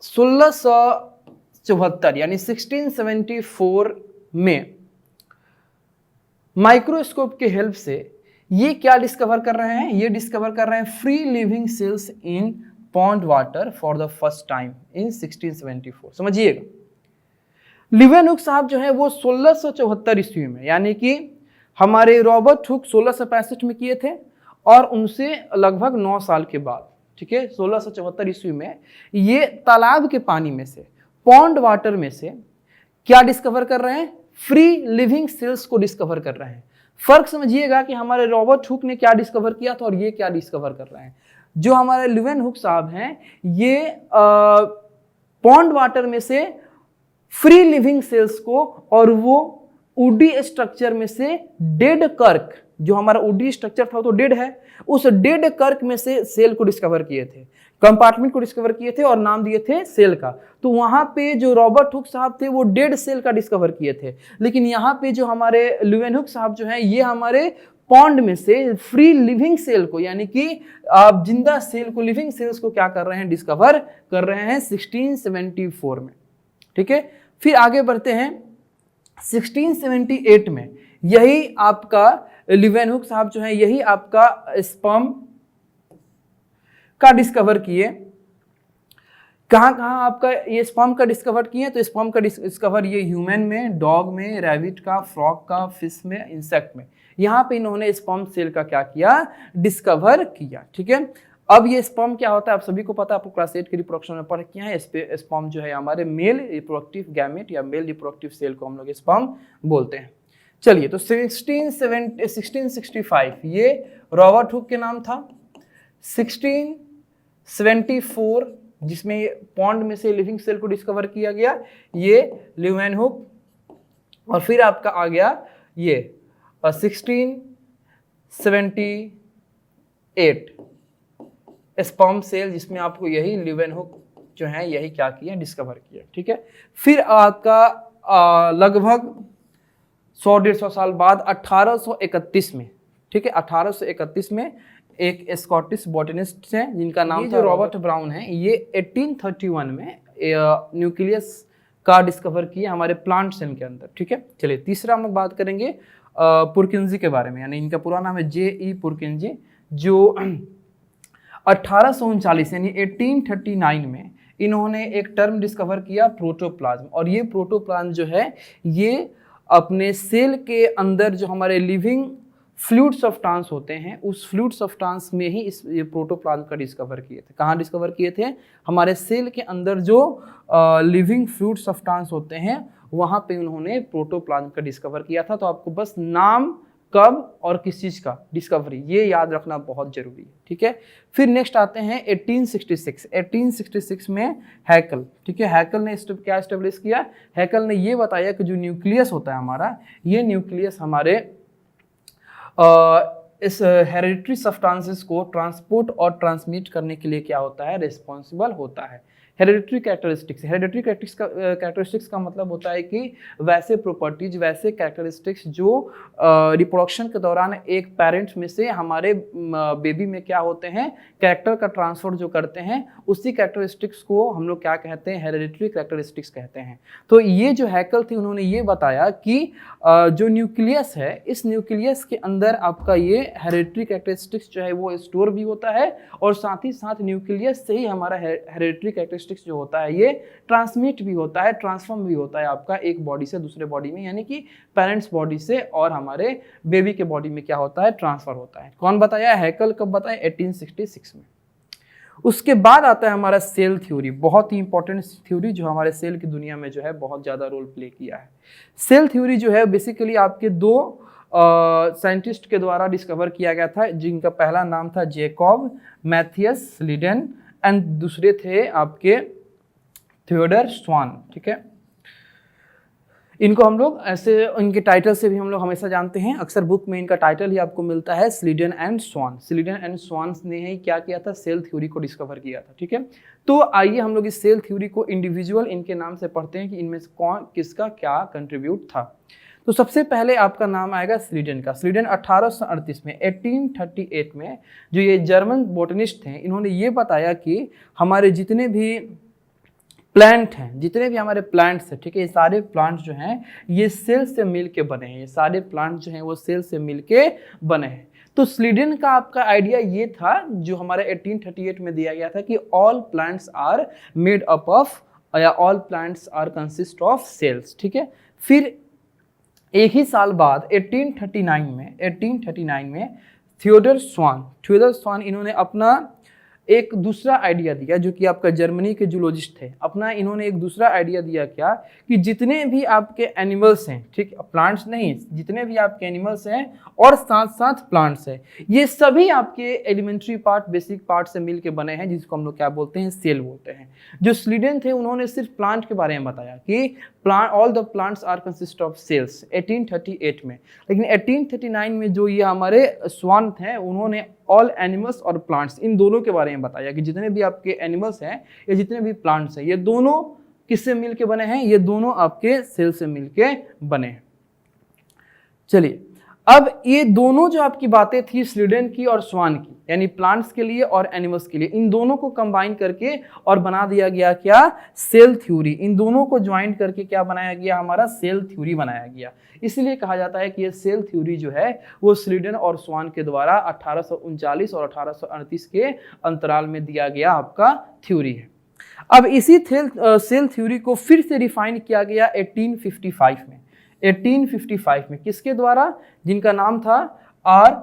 1674 यानी 1674 में माइक्रोस्कोप के हेल्प से ये क्या डिस्कवर कर रहे हैं, ये डिस्कवर कर रहे हैं free living cells in pond water for the first time in 1674। समझिएगा, ल्यूवेनहुक साहब जो है वो 1674 ईस्वी में, यानी कि हमारे रॉबर्ट हुक 1665 में किए थे और उनसे लगभग 9 साल के बाद, ठीक है, 1674 ईस्वी में ये तालाब के पानी में से, पॉन्ड वाटर में से क्या डिस्कवर कर रहे हैं, फ्री लिविंग सेल्स को डिस्कवर कर रहे हैं। फर्क समझिएगा कि हमारे रॉबर्ट हुक ने क्या डिस्कवर किया था और ये क्या डिस्कवर कर रहे हैं। जो हमारे ल्यूवेनहुक साहब हैं, ये पॉन्ड वाटर में से फ्री लिविंग सेल्स को और वो वुडी स्ट्रक्चर में से डेड कर्क, जो हमारा वुडी स्ट्रक्चर था तो डेड है, उस डेड कर्क में से सेल को डिस्कवर किए थे, कंपार्टमेंट को डिस्कवर किए थे और नाम दिए थे सेल का। तो वहां पे जो रॉबर्ट हुक साहब थे वो डेड सेल का डिस्कवर किए थे, लेकिन यहाँ पे जो हमारे ल्यूवेनहुक साहब जो हैं, ये हमारे पॉन्ड में से फ्री लिविंग सेल को, यानी कि आप जिंदा सेल को, लिविंग सेल्स को क्या कर रहे हैं, डिस्कवर कर रहे हैं 1674 में। ठीक है। फिर आगे बढ़ते हैं 1678 में यही आपका लीवेनहुक साहब जो है यही आपका स्पर्म का डिस्कवर किए। कहाँ कहाँ आपका ये स्पर्म का डिस्कवर किए, तो स्पर्म का डिस्कवर ये ह्यूमन में, डॉग में, रैबिट का, फ्रॉग का, फिश में, इंसेक्ट में, यहाँ पे इन्होंने स्पर्म सेल का क्या किया, डिस्कवर किया। ठीक है। अब ये स्पर्म क्या होता है आप सभी को पता है, आपको क्लास 8 के रिप्रोडक्शन में पढ़ किया है। स्पर्म जो है हमारे मेल रिप्रोडक्टिव गैमेट या मेल रिप्रोडक्टिव सेल को हम लोग स्पर्म बोलते हैं। चलिए, तो 1665 ये रॉबर्ट हुक के नाम था। 1674 जिसमें पॉन्ड में से लिविंग सेल को डिस्कवर किया गया, ये लीवेनहुक। और फिर आपका आ गया ये 1678 स्पर्म सेल, जिसमें आपको यही लीवेनहुक जो है यही क्या किया, डिस्कवर किया। ठीक है। फिर आपका लगभग 100-150 साल बाद 1831 में, ठीक है, 1831 में एक स्कॉटिश बॉटनिस्ट हैं जिनका नाम था रॉबर्ट ब्राउन है। ये 1831 में न्यूक्लियस का डिस्कवर किया हमारे प्लांट सेल के अंदर। ठीक है। चलिए, तीसरा हम लोग बात करेंगे पुरकिंजी के बारे में, यानी इनका पूरा नाम है J.E. पुरकिंजी, जो 1839 यानी 1839 में इन्होंने एक टर्म डिस्कवर किया प्रोटोप्लाज्म। और ये प्रोटोप्लाज्म जो है ये अपने सेल के अंदर जो हमारे लिविंग फ्लूइड सब्सटेंस होते हैं उस फ्लूइड सब्सटेंस में ही ये प्रोटोप्लाज्म का डिस्कवर किए थे। कहाँ डिस्कवर किए थे, हमारे सेल के अंदर जो लिविंग फ्लूइड सब्सटेंस होते हैं वहाँ पे उन्होंने प्रोटोप्लाज्म का डिस्कवर किया था। तो आपको बस नाम, कब और किस चीज़ का डिस्कवरी, ये याद रखना बहुत जरूरी है। ठीक है। फिर नेक्स्ट आते हैं 1866 में हैकल। ठीक है। हैकल ने क्या एस्टेब्लिश किया, हैकल ने ये बताया कि जो न्यूक्लियस होता है हमारा, ये न्यूक्लियस हमारे इस हेरिडिटरी सब्सटेंसेस को ट्रांसपोर्ट और ट्रांसमिट करने के लिए क्या होता है, रिस्पॉन्सिबल होता है। हेरिडिटरी कैरेक्टरिस्टिक्स, हेरिडिटरी कैरेक्टरिस्टिक्स का मतलब होता है कि वैसे प्रॉपर्टीज, वैसे कैरेक्टरिस्टिक्स जो रिप्रोडक्शन के दौरान एक पेरेंट्स में से हमारे बेबी में क्या होते हैं, कैरेक्टर का ट्रांसफर जो करते हैं, उसी कैरेक्टरिस्टिक्स को हम लोग क्या कहते हैं, हेरिडिटरी कैरेक्टरिस्टिक्स कहते हैं। तो ये जो हैकल थे उन्होंने ये बताया कि जो न्यूक्लियस है, इस न्यूक्लियस के अंदर आपका ये हेरिडिटरी कैरेक्टरिस्टिक्स जो है वो स्टोर भी होता है, और साथ ही साथ न्यूक्लियस से ही हमारा हेरिडिटरी कैरेक्टरिस्टिक्स जो होता है ये ट्रांसमिट भी होता है, ट्रांसफॉर्म भी होता है आपका एक बॉडी से दूसरे बॉडी में, यानी कि पेरेंट्स बॉडी से और हमारे बेबी के बॉडी में क्या होता है, ट्रांसफर होता है। कौन बताया, हैकल। कब बताया, 1866 में। उसके बाद आता है हमारा सेल थ्योरी, बहुत ही इंपॉर्टेंट थ्योरी जो हमारे सेल की दुनिया में जो है बहुत ज़्यादा रोल प्ले किया है। सेल थ्योरी जो है बेसिकली आपके दो साइंटिस्ट के द्वारा डिस्कवर किया गया था, जिनका पहला नाम था जैकब मैथियस स्लीडन एंड दूसरे थे आपके थियोडर स्वान। ठीक है। इनको हम लोग ऐसे इनके टाइटल से भी हम लोग हमेशा जानते हैं, अक्सर बुक में इनका टाइटल ही आपको मिलता है स्लीडन एंड स्वान। स्लीडन एंड स्वान ने ही क्या किया था, सेल थ्योरी को डिस्कवर किया था। ठीक है। तो आइए हम लोग इस सेल थ्योरी को इंडिविजुअल इनके नाम से पढ़ते हैं कि इनमें से कौन किसका क्या कंट्रीब्यूट था। तो सबसे पहले आपका नाम आएगा स्लीडन का। स्लीडन 1838 में 1838 में जो ये जर्मन बोटनिस्ट थे, इन्होंने ये बताया कि हमारे जितने भी प्लांट हैं, जितने भी हमारे प्लांट्स हैं, ठीक है, ये सारे प्लांट्स जो हैं ये सेल से मिल के बने हैं, ये सारे प्लांट्स जो हैं वो सेल से मिल के बने हैं। तो स्लीडन का आपका आइडिया ये था जो हमारे 1838 में दिया गया था कि all plants are made up of, या all plants are consist of cells. ठीक है। फिर एक ही साल बाद 1839 में थियोडर स्वान इन्होंने अपना एक दूसरा आइडिया दिया, जो कि आपका जर्मनी के जूलॉजिस्ट थे। अपना इन्होंने एक दूसरा आइडिया दिया क्या, कि जितने भी आपके एनिमल्स हैं, ठीक, प्लांट्स नहीं, जितने भी आपके एनिमल्स हैं और साथ साथ प्लांट्स हैं, ये सभी आपके एलिमेंट्री पार्ट, बेसिक पार्ट से मिलके बने हैं, जिसको हम लोग क्या बोलते हैं, सेल बोलते हैं। जो स्लीडन थे उन्होंने सिर्फ प्लांट के बारे में बताया कि all the plants are consist of cells 1838 में। लेकिन 1839 में जो ये हमारे स्वान थे उन्होंने ऑल एनिमल्स और प्लांट्स, इन दोनों के बारे में बताया कि जितने भी आपके एनिमल्स हैं या जितने भी प्लांट्स हैं, ये दोनों किससे मिलके बने हैं, ये दोनों आपके सेल से मिलके बने हैं। चलिए, अब ये दोनों जो आपकी बातें थी स्लीडन की और स्वान की, यानी प्लांट्स के लिए और एनिमल्स के लिए, इन दोनों को कंबाइन करके और बना दिया गया क्या, सेल थ्योरी। इन दोनों को ज्वाइन करके क्या बनाया गया, हमारा सेल थ्योरी बनाया गया। इसलिए कहा जाता है कि ये सेल थ्योरी जो है वो स्लीडन और स्वान के द्वारा 1839 और 1838 के अंतराल में दिया गया आपका थ्योरी है। अब इसी सेल थ्योरी को फिर से रिफाइन किया गया 1855 में। 1855 में किसके द्वारा, जिनका नाम था आर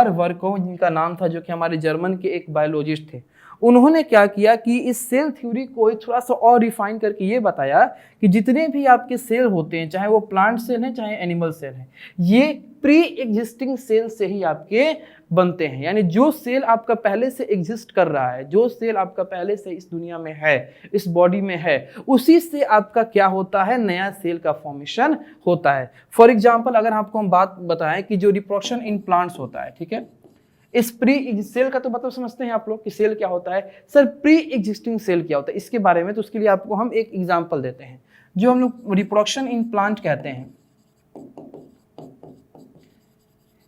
वर्कोव जिनका नाम था, जो कि हमारे जर्मन के एक बायोलॉजिस्ट थे। उन्होंने क्या किया कि इस सेल थ्योरी को थोड़ा सा और रिफाइन करके ये बताया कि जितने भी आपके सेल होते हैं, चाहे वो प्लांट सेल हैं चाहे एनिमल सेल हैं, ये प्री एग्जिस्टिंग सेल से ही आपके बनते हैं। यानी जो सेल आपका पहले से एग्जिस्ट कर रहा है, जो सेल आपका पहले से इस दुनिया में है, इस बॉडी में है, उसी से आपका क्या होता है, नया सेल का फॉर्मेशन होता है। फॉर एग्जाम्पल अगर आपको हम बात बताएं कि जो रिप्रोडक्शन इन प्लांट्स होता है, ठीक है, इस प्री सेल का तो मतलब समझते हैं आप लोग कि सेल क्या होता है। सर प्री एग्जिस्टिंग सेल क्या होता है इसके बारे में, तो उसके लिए आपको हम एक एग्जांपल देते हैं। जो हम लोग रिप्रोडक्शन इन प्लांट कहते हैं,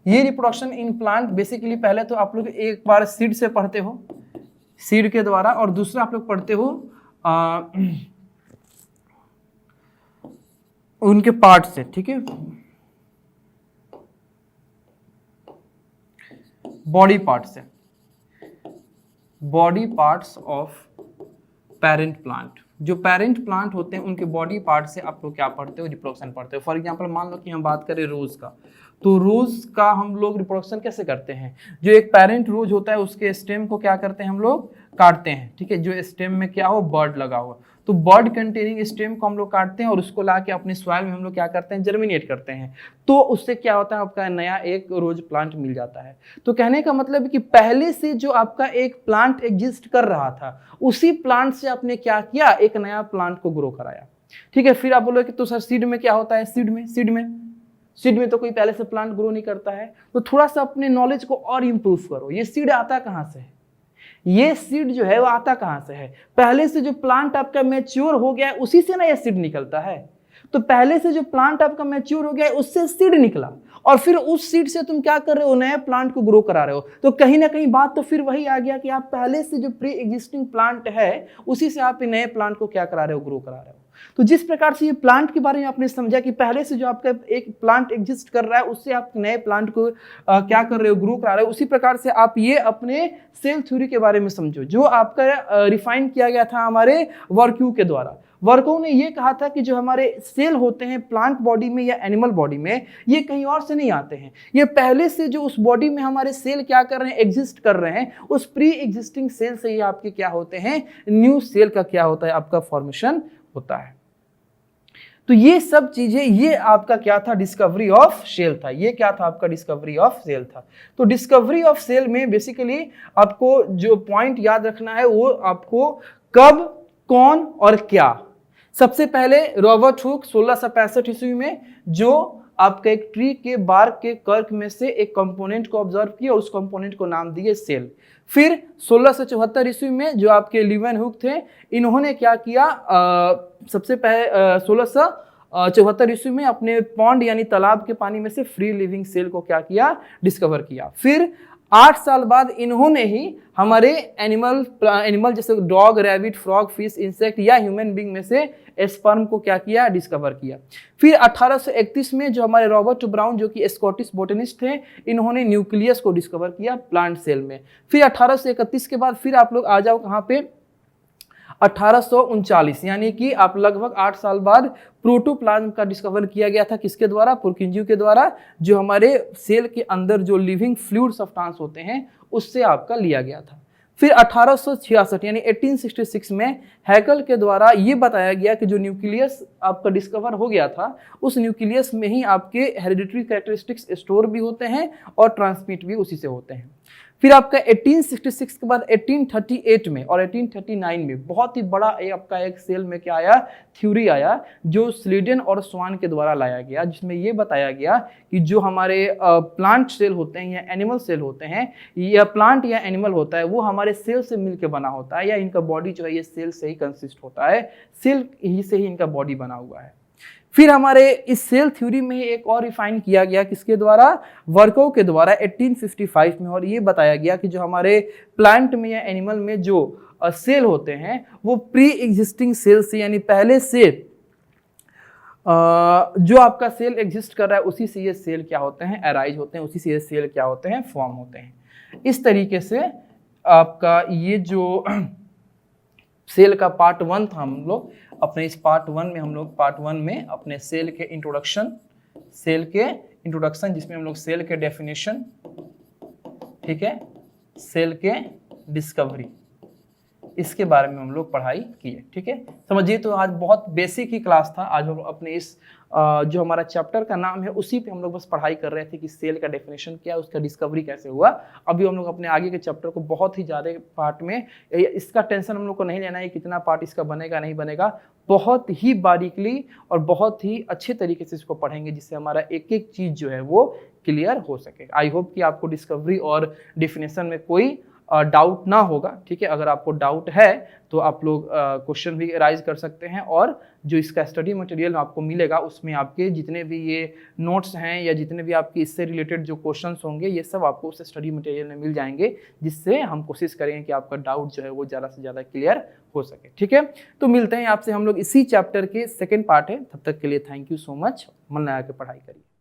ये रिप्रोडक्शन इन प्लांट बेसिकली पहले तो आप लोग एक बार सीड से पढ़ते हो, सीड के द्वारा, और दूसरा आप लोग पढ़ते हो उनके पार्ट से, ठीक है, बॉडी पार्ट से, body parts of parent plant. जो पेरेंट प्लांट होते हैं उनके बॉडी पार्ट से आप लोग क्या पढ़ते हो, रिप्रोडक्शन पढ़ते हो। फॉर एग्जांपल मान लो कि हम बात करें रोज का, तो रोज का हम लोग रिप्रोडक्शन कैसे करते हैं, जो एक पेरेंट रोज होता है उसके स्टेम को क्या करते हैं हम लोग, काटते हैं, ठीक है, जो स्टेम में क्या हो, बर्ड लगा हुआ, तो बर्ड कंटेनिंग स्टेम को हम लोग काटते हैं और उसको लाके अपने सॉइल में हम लोग क्या करते हैं, जर्मिनेट करते हैं, तो उससे क्या होता है, आपका नया एक रोज प्लांट मिल जाता है। तो कहने का मतलब है कि पहले से जो आपका एक प्लांट एग्जिस्ट कर रहा था, उसी प्लांट से आपने क्या किया, एक नया प्लांट को ग्रो कराया, ठीक है। फिर आप बोलोगे कि तो सर सीड में क्या होता है, सीड में तो कोई पहले से प्लांट ग्रो नहीं करता है, तो थोड़ा सा अपने नॉलेज को और इंप्रूव करो। ये सीड आता कहाँ से है, ये सीड जो है वो आता कहां से है, पहले से जो प्लांट आपका मैच्योर हो गया है उसी से ना ये सीड निकलता है। तो पहले से जो प्लांट आपका मैच्योर हो गया है उससे सीड निकला, और फिर उस सीड से तुम क्या कर रहे हो, नए प्लांट को ग्रो करा रहे हो। तो कहीं ना कहीं बात तो फिर वही आ गया कि आप पहले से जो प्री एग्जिस्टिंग प्लांट है उसी से आप नए प्लांट को क्या करा रहे हो, ग्रो करा रहे हो। तो जिस प्रकार से ये प्लांट के बारे में आपने समझा कि पहले से जो आपका एक प्लांट एग्जिस्ट कर रहा है उससे आप नए प्लांट को क्या कर रहे हो, ग्रो करा रहे हो, उसी प्रकार से आप ये अपने सेल थ्योरी के बारे में समझो, जो आपका रिफाइन किया गया था हमारे वर्क्यू के द्वारा। वर्कोव ने ये कहा था कि जो हमारे सेल होते हैं प्लांट बॉडी में या एनिमल बॉडी में, ये कहीं और से नहीं आते हैं, ये पहले से जो उस बॉडी में हमारे सेल क्या कर रहे हैं, एग्जिस्ट कर रहे हैं, उस प्री एग्जिस्टिंग सेल से ही आपके क्या होते हैं, न्यू सेल का क्या होता है, आपका फॉर्मेशन होता है। तो ये सब चीजें, ये आपका क्या था, डिस्कवरी ऑफ सेल था। ये क्या था आपका, डिस्कवरी ऑफ सेल था। तो डिस्कवरी ऑफ सेल में बेसिकली आपको जो पॉइंट याद रखना है वो आपको कब, कौन और क्या। सबसे पहले रॉबर्ट हुक 1665 ईस्वी में जो आपका एक ट्री के बार्क के कर्क में से एक कंपोनेंट को ऑब्जर्व किया और उस कंपोनेंट को नाम दिए सेल। फिर 1674 ईस्वी में जो आपके लीवेनहुक थे, इन्होंने क्या किया, सबसे पहले 1674 ईस्वी में अपने पॉन्ड यानी तालाब के पानी में से फ्री लिविंग सेल को क्या किया, डिस्कवर किया। फिर 8 साल बाद इन्होंने ही हमारे एनिमल जैसे dog, rabbit, frog, fish, insect या ह्यूमन बीइंग में से स्पर्म को क्या किया, डिस्कवर किया। फिर 1831 में जो हमारे रॉबर्ट ब्राउन जो कि स्कॉटिश बोटनिस्ट थे, इन्होंने न्यूक्लियस को डिस्कवर किया प्लांट सेल में। फिर 1831 के बाद फिर आप लोग आ जाओ कहाँ पे, 1839, यानी कि आप लगभग 8 साल बाद प्रोटोप्लाज्म का डिस्कवर किया गया था, किसके द्वारा, पुरकिंजू के द्वारा, जो हमारे सेल के अंदर जो लिविंग फ्लूइड सब्सटेंस होते हैं उससे आपका लिया गया था। फिर 1866 यानी 1866 में हैकल के द्वारा ये बताया गया कि जो न्यूक्लियस आपका डिस्कवर हो गया था, उस न्यूक्लियस में ही आपके हेरिडिटरी कैरेक्टरिस्टिक्स स्टोर भी होते हैं और ट्रांसमिट भी उसी से होते हैं। फिर आपका 1866 के बाद 1838 में और 1839 में बहुत ही बड़ा आपका एक सेल में क्या आया, थ्योरी आया, जो स्लीडन और स्वान के द्वारा लाया गया, जिसमें ये बताया गया कि जो हमारे प्लांट सेल होते हैं या एनिमल सेल होते हैं, या प्लांट या एनिमल होता है, वो हमारे सेल से मिलकर बना होता है, या इनका बॉडी जो है ये सेल से ही कंसिस्ट होता है, सेल ही से ही इनका बॉडी बना हुआ है। फिर हमारे इस सेल थ्योरी में एक और रिफाइन किया गया किसके द्वारा, वर्को के द्वारा 1855 में, और ये बताया गया कि जो हमारे प्लांट में या एनिमल में जो सेल होते हैं वो प्री एग्जिस्टिंग सेल से, यानी पहले से जो आपका सेल एग्जिस्ट कर रहा है उसी से ये सेल क्या होते हैं, अराइज होते हैं, उसी से ये सेल क्या होते हैं, फॉर्म होते हैं। इस तरीके से आपका ये जो सेल का पार्ट 1 था, हम लोग अपने इस पार्ट 1 में अपने सेल के इंट्रोडक्शन जिसमें हम लोग सेल के डेफिनेशन, ठीक है, सेल के डिस्कवरी, इसके बारे में हम लोग पढ़ाई किए। ठीक है, समझिए तो आज बहुत बेसिक ही क्लास था। आज हम अपने इस जो हमारा चैप्टर का नाम है उसी पे हम लोग बस पढ़ाई कर रहे थे कि सेल का डेफिनेशन क्या है, उसका डिस्कवरी कैसे हुआ। अभी हम लोग अपने आगे के चैप्टर को बहुत ही ज़्यादा पार्ट में, इसका टेंशन हम लोग को नहीं लेना है कितना पार्ट इसका बनेगा नहीं बनेगा, बहुत ही बारीकली और बहुत ही अच्छे तरीके से इसको पढ़ेंगे जिससे हमारा एक एक चीज़ जो है वो क्लियर हो सके। आई होप कि आपको डिस्कवरी और डेफिनेशन में कोई डाउट ना होगा। ठीक है, अगर आपको डाउट है तो आप लोग क्वेश्चन भी राइज कर सकते हैं, और जो इसका स्टडी मटेरियल आपको मिलेगा उसमें आपके जितने भी ये नोट्स हैं या जितने भी आपके इससे रिलेटेड जो क्वेश्चंस होंगे ये सब आपको उस स्टडी मटेरियल में मिल जाएंगे, जिससे हम कोशिश करेंगे कि आपका डाउट जो है वो ज़्यादा से ज़्यादा क्लियर हो सके। ठीक है, तो मिलते हैं आपसे हम लोग इसी चैप्टर के सेकेंड पार्ट है। तब तक के लिए थैंक यू सो मच। मन लगा के पढ़ाई करिए।